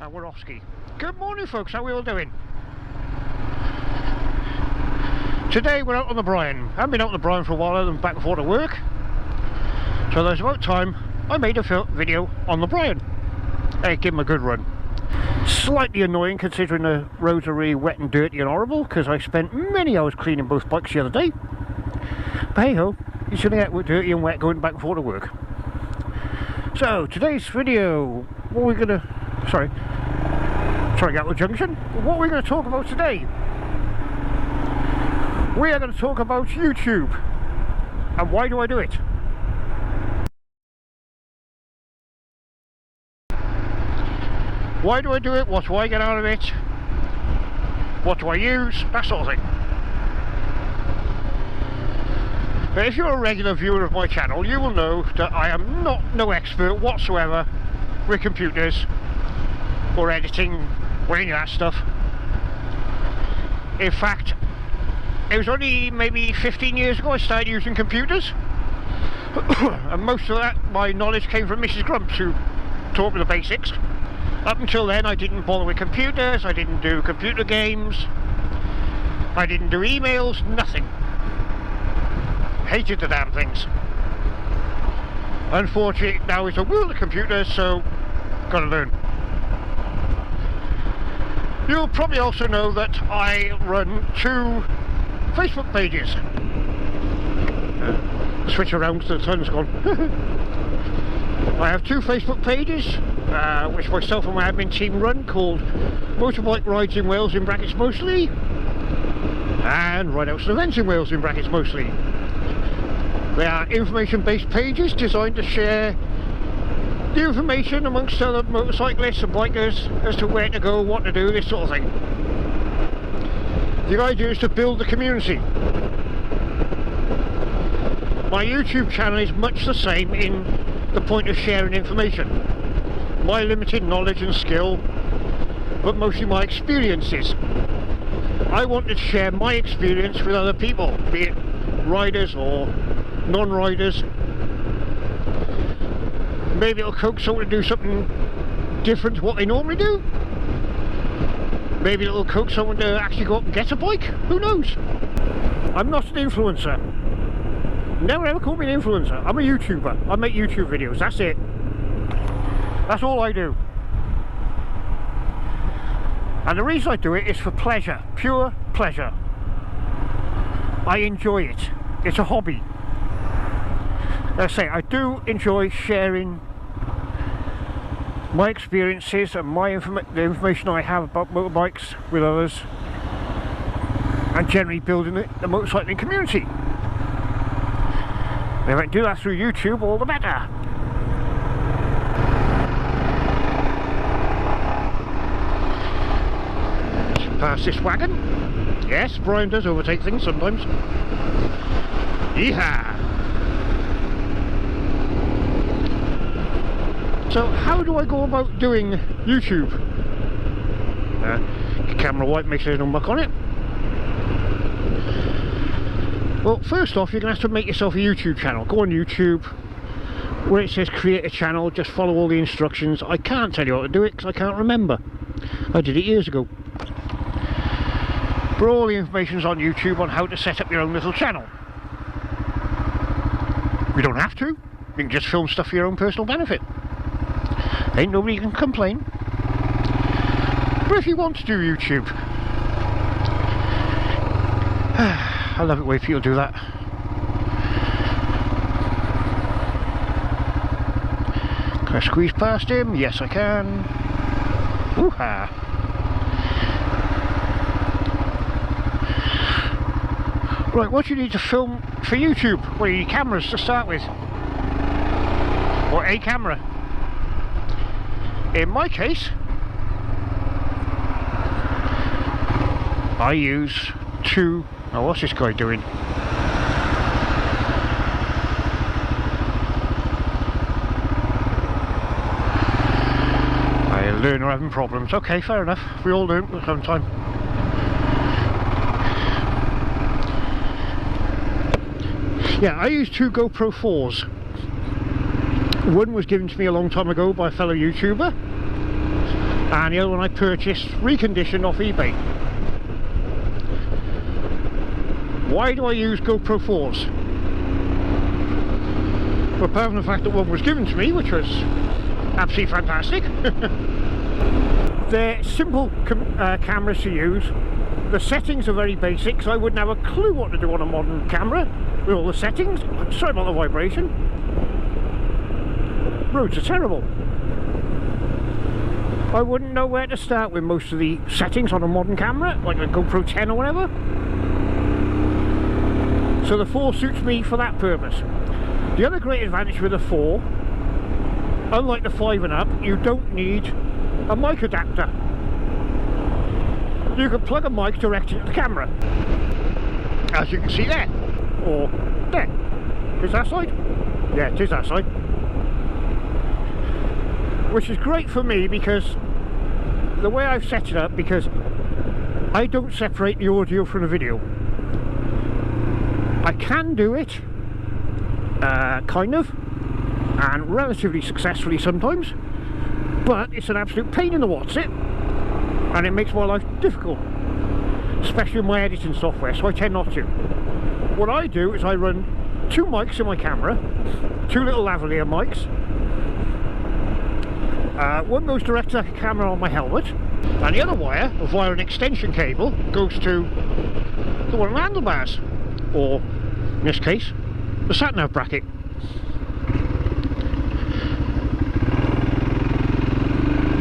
Warowski. Good morning folks, how are we all doing? Today we're out on the brine. I haven't been out on the brine for a while, I'm back before to work. So there's about time I made a video on the brine. Hey, give him a good run. Slightly annoying considering the roads are really wet and dirty and horrible, because I spent many hours cleaning both bikes the other day. But hey ho, you're going to get dirty and wet going back and forth to work. So today's video, what are we going to... Sorry, Gatwick Junction. What are we going to talk about today? We are going to talk about YouTube. And why do I do it? Why do I do it? What do I get out of it? What do I use? That sort of thing. But if you're a regular viewer of my channel, you will know that I am no expert whatsoever with computers or editing or any of that stuff. In fact, it was only maybe 15 years ago I started using computers. And most of that, my knowledge came from Mrs. Grumps, who taught me the basics. Up until then I didn't bother with computers, I didn't do computer games, I didn't do emails, nothing. Hated the damn things. Unfortunately now it's a world of computers, so gotta learn. You'll probably also know that I run 2 Facebook pages. Switch around because the sun's gone. I have 2 Facebook pages, which myself and my admin team run, called Motorbike Rides in Wales in brackets mostly, and Rideouts and Events in Wales in brackets mostly. They are information based pages designed to share the information amongst other motorcyclists and bikers as to where to go, what to do, this sort of thing. The idea is to build the community. My YouTube channel is much the same in the point of sharing information. My limited knowledge and skill, but mostly my experiences. I want to share my experience with other people, be it riders or non-riders. Maybe it'll coax someone to do something different to what they normally do. Maybe it'll coax someone to actually go up and get a bike. Who knows? I'm not an influencer. Never ever call me an influencer. I'm a YouTuber. I make YouTube videos. That's it. That's all I do. And the reason I do it is for pleasure. Pure pleasure. I enjoy it. It's a hobby. Like I say, I do enjoy sharing my experiences and the information I have about motorbikes with others, and generally building the motorcycling community. If I can do that through YouTube, all the better. Past this wagon. Yes, Brian does overtake things sometimes. Yeehaw! So how do I go about doing YouTube? Camera wipe, make sure there's no muck on it. Well, first off, you're going to have to make yourself a YouTube channel. Go on YouTube, where it says create a channel, just follow all the instructions. I can't tell you how to do it because I can't remember. I did it years ago. But all the information's on YouTube on how to set up your own little channel. You don't have to. You can just film stuff for your own personal benefit. Ain't nobody can complain. But if you want to do YouTube, I love it when people do that. Can I squeeze past him? Yes I can. Woo-ha! Right, what do you need to film for YouTube? Well, you need cameras to start with. Or a camera. In my case, I use 2... Now what's this guy doing? I learn we're having problems. Okay, fair enough. We all learn at some time. Yeah, I use 2 GoPro 4s. One was given to me a long time ago by a fellow YouTuber, and the other one I purchased reconditioned off eBay. Why do I use GoPro 4s? Well, apart from the fact that one was given to me, which was absolutely fantastic. They're simple cameras to use. The settings are very basic, so I wouldn't have a clue what to do on a modern camera with all the settings. Sorry about the vibration. Roads are terrible. I wouldn't know where to start with most of the settings on a modern camera, like a GoPro 10 or whatever. So the 4 suits me for that purpose. The other great advantage with the 4, unlike the 5 and up, you don't need a mic adapter. You can plug a mic direct into the camera, as you can see there, or there. Is that side? Yeah, it is that side. Which is great for me because the way I've set it up, because I don't separate the audio from the video. I can do it, kind of, and relatively successfully sometimes, but it's an absolute pain in the what's it, and it makes my life difficult, especially with my editing software, so I tend not to. What I do is I run 2 mics in my camera, 2 little lavalier mics. One goes direct to the camera on my helmet, and the other wire, via an extension cable, goes to the one on the handlebars, or in this case, the sat-nav bracket.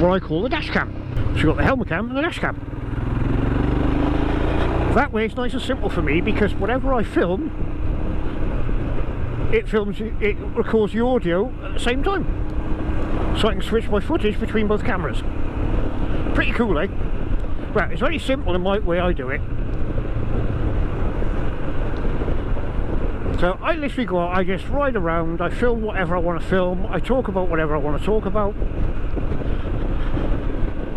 What I call the dash cam. So you've got the helmet cam and the dash cam. That way it's nice and simple for me, because whatever I film, it records the audio at the same time. So I can switch my footage between both cameras. Pretty cool, eh? Well, it's very simple in my way I do it. So I literally go out, I just ride around, I film whatever I want to film, I talk about whatever I want to talk about,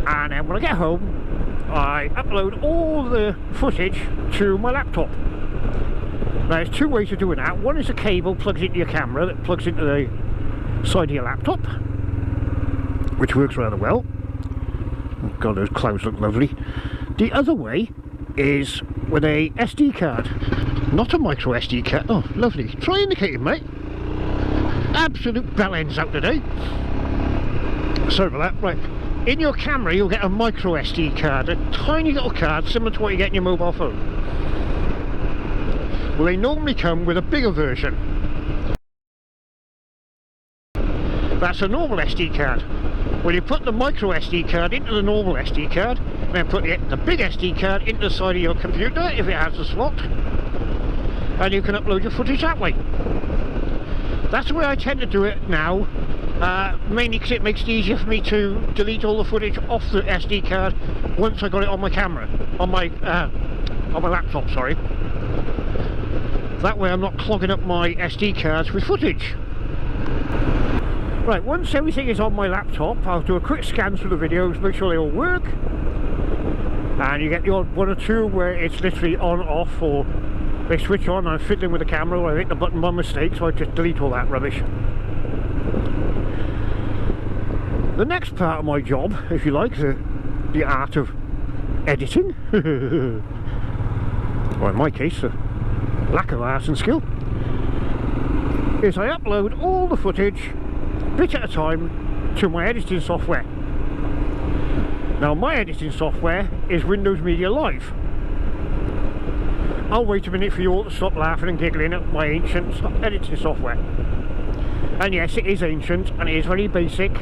and then when I get home I upload all the footage to my laptop. Now there's 2 ways of doing that. One is a cable plugs into your camera that plugs into the side of your laptop, which works rather well. Oh God, those clouds look lovely. The other way is with a SD card. Not a micro SD card. Oh, lovely. Try indicating, mate. Absolute bell ends out today. Sorry about that. Right. In your camera, you'll get a micro SD card, a tiny little card similar to what you get in your mobile phone. Well, they normally come with a bigger version. That's a normal SD card. Well, you put the micro SD card into the normal SD card, then put the big SD card into the side of your computer if it has a slot, and you can upload your footage that way. That's the way I tend to do it now, mainly because it makes it easier for me to delete all the footage off the SD card once I got it on my camera, on my laptop, sorry. That way I'm not clogging up my SD cards with footage. Right, once everything is on my laptop, I'll do a quick scan through the videos, make sure they all work, and you get the odd 1 or 2 where it's literally on, off, or they switch on and I'm fiddling with the camera, or I hit the button by mistake, so I just delete all that rubbish. The next part of my job, if you like, the art of editing, or in my case, the lack of art and skill, is I upload all the footage, bit at a time, to my editing software. Now my editing software is Windows Media Live. I'll wait a minute for you all to stop laughing and giggling at my ancient editing software. And yes, it is ancient and it is very basic,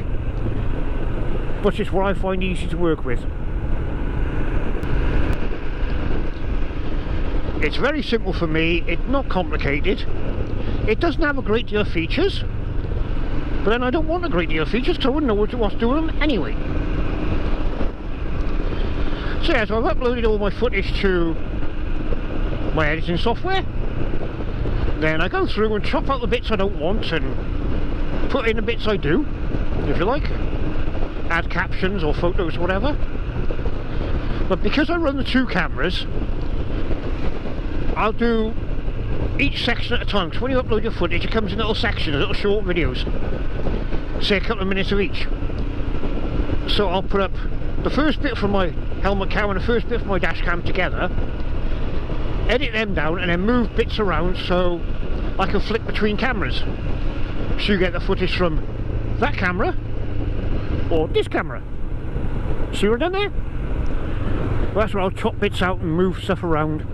but it's what I find easy to work with. It's very simple for me, it's not complicated. It doesn't have a great deal of features, but then I don't want a great deal of features because I wouldn't know what to do with them anyway. So yeah, so I've uploaded all my footage to my editing software. Then I go through and chop out the bits I don't want and put in the bits I do, if you like. Add captions or photos or whatever. But because I run the 2 cameras, I'll do each section at a time, because when you upload your footage it comes in little sections, little short videos, say a couple of minutes of each. So I'll put up the first bit from my helmet cam and the first bit from my dash cam together, edit them down, and then move bits around so I can flick between cameras. So you get the footage from that camera or this camera. See what I've done there? Well, that's where I'll chop bits out and move stuff around.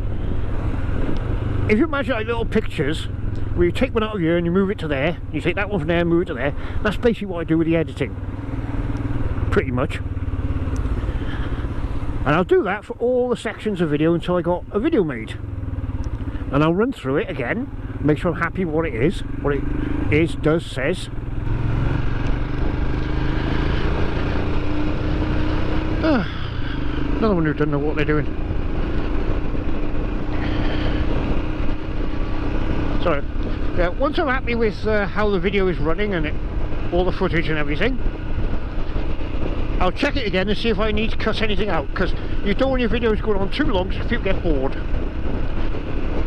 If you imagine like little pictures where you take one out of here and you move it to there, you take that one from there and move it to there, that's basically what I do with the editing. Pretty much. And I'll do that for all the sections of video until I got a video made. And I'll run through it again, make sure I'm happy with what it is, says. Another one who doesn't know what they're doing. Sorry. Yeah, once I'm happy with how the video is running and all the footage and everything, I'll check it again and see if I need to cut anything out, because you don't want your videos going on too long so people get bored.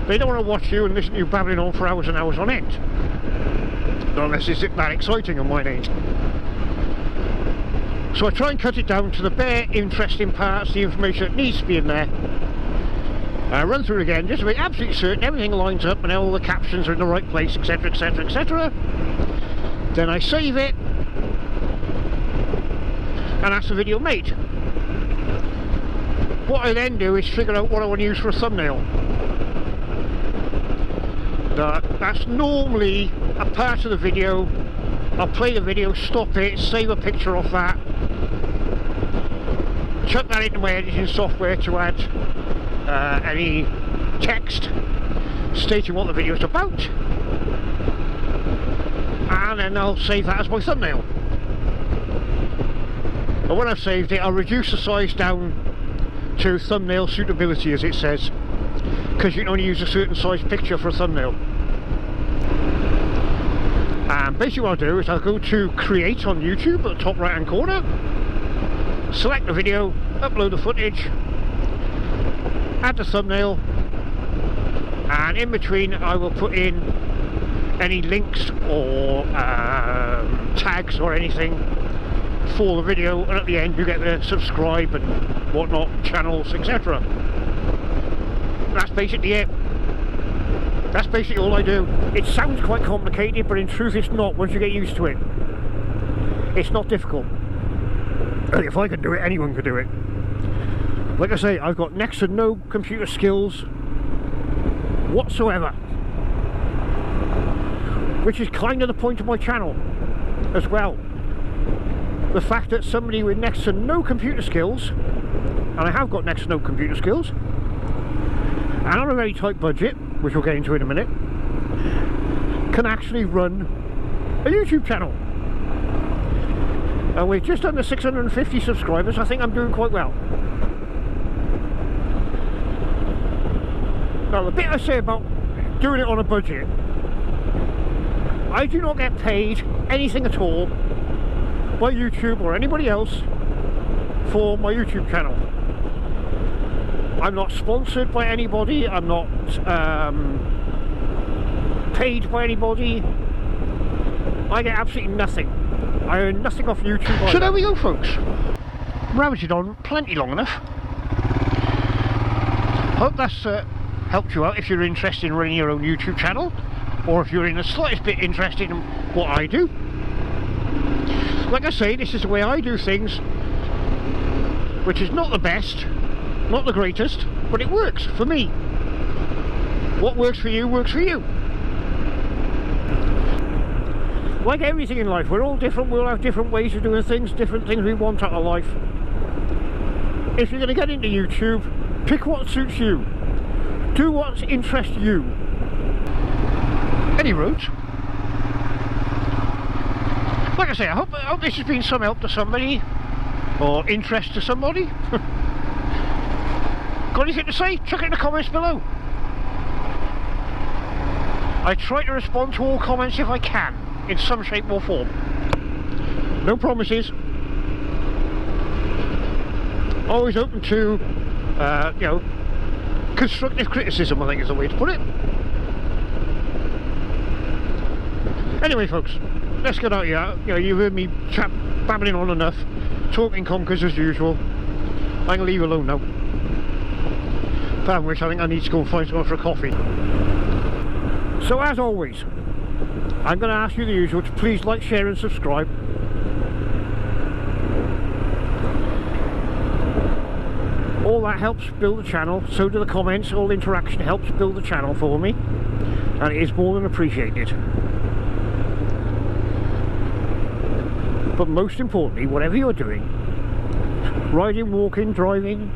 They don't want to watch you and listen to you babbling on for hours and hours on end. Not unless it's that exciting on my end. So I try and cut it down to the bare interesting parts, the information that needs to be in there. I run through it again just to make absolutely certain everything lines up and all the captions are in the right place, etc, etc, etc. Then I save it, and that's the video made. What I then do is figure out what I want to use for a thumbnail. That's normally a part of the video. I'll play the video, stop it, save a picture of that, chuck that into my editing software to add any text stating what the video is about, and then I'll save that as my thumbnail. And when I've saved it, I'll reduce the size down to thumbnail suitability, as it says, because you can only use a certain size picture for a thumbnail. And basically what I'll do is I'll go to create on YouTube at the top right hand corner, select the video, upload the footage, add the thumbnail, and in between I will put in any links or tags or anything for the video, and at the end you get the subscribe and whatnot, channels, etc. That's basically it. That's basically all I do. It sounds quite complicated, but in truth it's not once you get used to it. It's not difficult. If I can do it, anyone can do it. Like I say, I've got next to no computer skills whatsoever, which is kind of the point of my channel as well. The fact that somebody with next to no computer skills, and I have got next to no computer skills, and on a very tight budget, which we'll get into in a minute, can actually run a YouTube channel. And with just under 650 subscribers, I think I'm doing quite well. Now, the bit I say about doing it on a budget, I do not get paid anything at all by YouTube or anybody else for my YouTube channel. I'm not sponsored by anybody, I'm not paid by anybody. I get absolutely nothing. I earn nothing off YouTube either. So there we go, folks. Ramaged on plenty long enough. Hope that's helped you out if you're interested in running your own YouTube channel, or if you're in the slightest bit interested in what I do. Like I say, this is the way I do things, which is not the best, not the greatest, but it works for me. What works for you works for you. Like everything in life, we're all different, we'll have different ways of doing things, different things we want out of life. If you're going to get into YouTube, pick what suits you. Do what interests you. Any roads. Like I say, I hope this has been some help to somebody, or interest to somebody. Got anything to say? Chuck it in the comments below. I try to respond to all comments if I can, in some shape or form. No promises. Always open to, you know, constructive criticism, I think is the way to put it. Anyway, folks, let's get out here. You know, you've heard me babbling on enough. talking conkers as usual. I'm going to leave you alone now. But which I think I need to go and find someone for a coffee. So as always, I'm going to ask you the usual to please like, share and subscribe. All that helps build the channel, so do the comments, all the interaction helps build the channel for me, and it is more than appreciated. But most importantly, whatever you're doing, riding, walking, driving,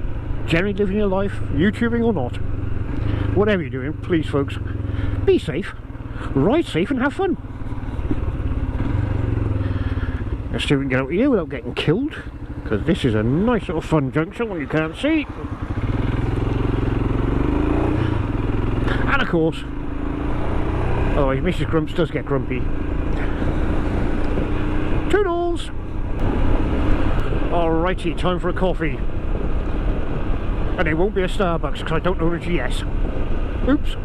generally living your life, YouTubing or not, whatever you're doing, please folks, be safe, ride safe and have fun. Let's see if we can get out here without getting killed, because this is a nice little fun junction, what you can't see. And of course, oh, Mrs. Grumps does get grumpy. Toodles! Alrighty, time for a coffee. And it won't be a Starbucks because I don't own a GS. Oops.